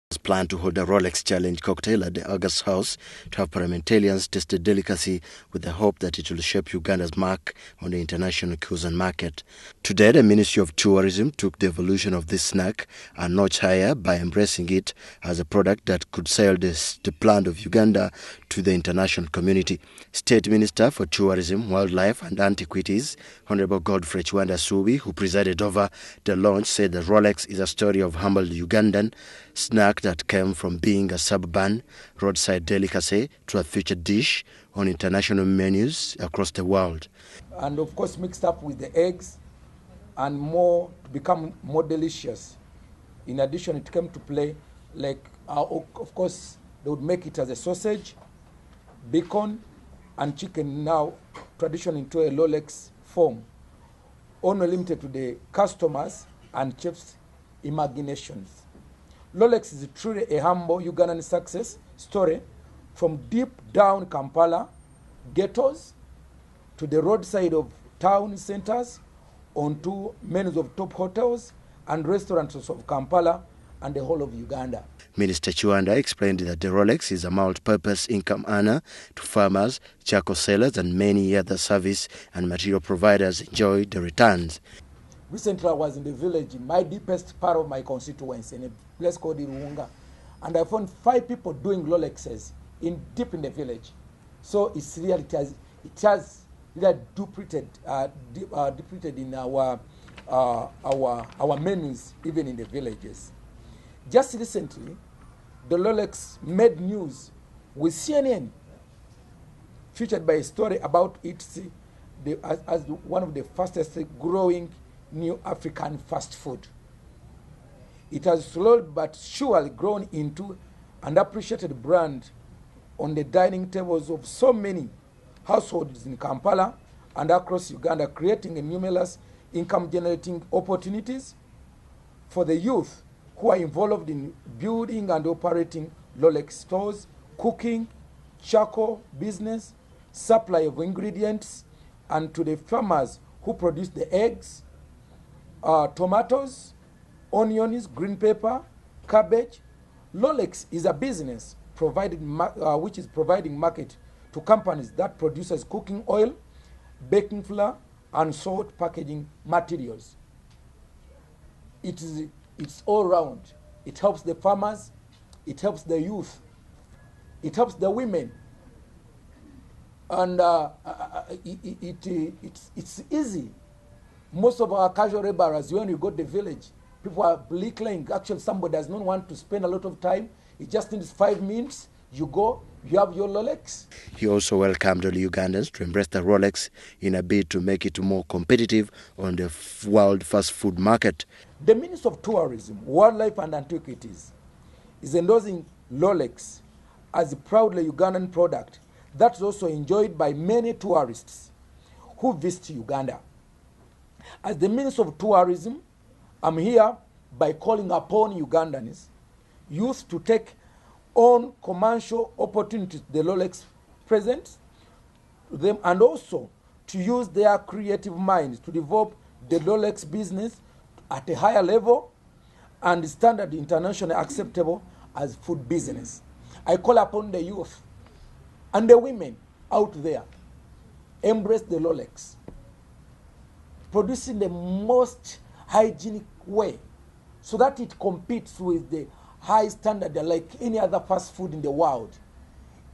Plan to hold a ROLEX Challenge cocktail at the August House to have parliamentarians test the delicacy with the hope that it will shape Uganda's mark on the international cuisine market. Today, the Ministry of Tourism took the evolution of this snack a notch higher by embracing it as a product that could sell the plant of Uganda to the international community. State Minister for Tourism, Wildlife and Antiquities, Honorable Godfrey Kiwanda Suubi, who presided over the launch, said that ROLEX is a story of humble Ugandan snack that came from being a suburban roadside delicacy to a featured dish on international menus across the world. And of course mixed up with the eggs and more to become more delicious. In addition, it came to play like, of course, they would make it as a sausage, bacon and chicken, now tradition into a ROLEX form, only limited to the customers and chefs' imaginations. ROLEX is truly a humble Ugandan success story from deep down Kampala ghettos to the roadside of town centers onto menus of top hotels and restaurants of Kampala and the whole of Uganda. Minister Kiwanda explained that the ROLEX is a multi-purpose income earner to farmers, charcoal sellers and many other service and material providers enjoy the returns. Recently I was in the village, in my deepest part of my constituency, in a place called Irunga, and I found 5 people doing ROLEXes deep in the village. So it's really, it has really depleted in our menus, even in the villages. Just recently, the ROLEX made news with CNN, featured by a story about it as one of the fastest growing new African fast food. It has slowly but surely grown into an appreciated brand on the dining tables of so many households in Kampala and across Uganda, creating numerous income-generating opportunities for the youth who are involved in building and operating ROLEX stores, cooking, charcoal business, supply of ingredients, and to the farmers who produce the eggs, tomatoes, onions, green pepper, cabbage. ROLEX is a business which is providing market to companies that produces cooking oil, baking flour, and salt packaging materials. It's all round. It helps the farmers, it helps the youth, it helps the women, and it's easy. Most of our casual laborers, when you go to the village, people are bricklaying. Actually, somebody does not want to spend a lot of time. It just needs 5 minutes. You go, you have your ROLEX. He also welcomed all Ugandans to embrace the ROLEX in a bid to make it more competitive on the world fast food market. The Minister of Tourism, Wildlife and Antiquities is endorsing ROLEX as a proudly Ugandan product that's also enjoyed by many tourists who visit Uganda. As the Minister of Tourism, I'm here by calling upon Ugandans, youth, to take on commercial opportunities the ROLEX presents to them, and also to use their creative minds to develop the ROLEX business at a higher level and standard internationally acceptable as food business. I call upon the youth and the women out there, embrace the ROLEX, producing the most hygienic way so that it competes with the high standard like any other fast food in the world.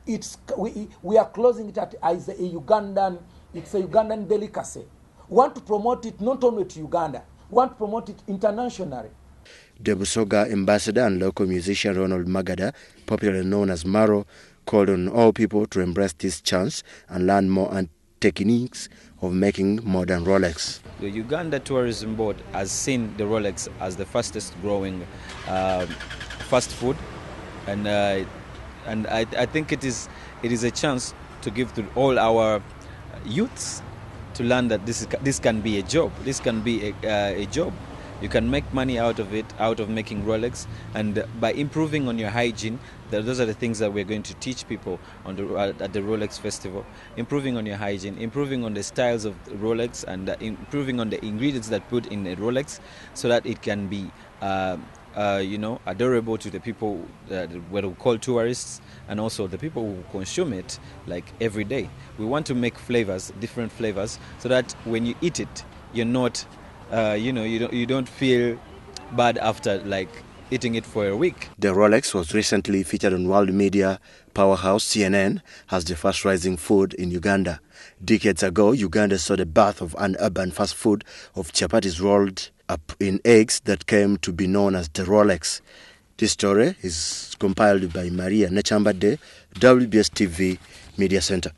We are closing it as a Ugandan, it's a Ugandan delicacy. We want to promote it not only to Uganda, we want to promote it internationally. The Busoga ambassador and local musician Ronald Magada, popularly known as Maro, called on all people to embrace this chance and learn more techniques of making modern ROLEX. The Uganda Tourism Board has seen the ROLEX as the fastest growing fast food, and I think it is a chance to give to all our youths to learn that this can be a job. This can be a job. You can make money out of it, out of making ROLEX, and by improving on your hygiene, those are the things that we're going to teach people on at the ROLEX Festival. Improving on your hygiene, improving on the styles of ROLEX, and improving on the ingredients that put in a ROLEX, so that it can be adorable to the people that we call tourists, and also the people who consume it like every day. We want to make flavors, different flavors, so that when you eat it, you're not, you don't feel bad after like eating it for a week. The Rolex was recently featured on world media powerhouse CNN as the fast rising food in Uganda. Decades ago, Uganda saw the birth of an urban fast food of chapattis rolled up in eggs that came to be known as the ROLEX. This story is compiled by Maria Nechambade, WBS TV Media Center.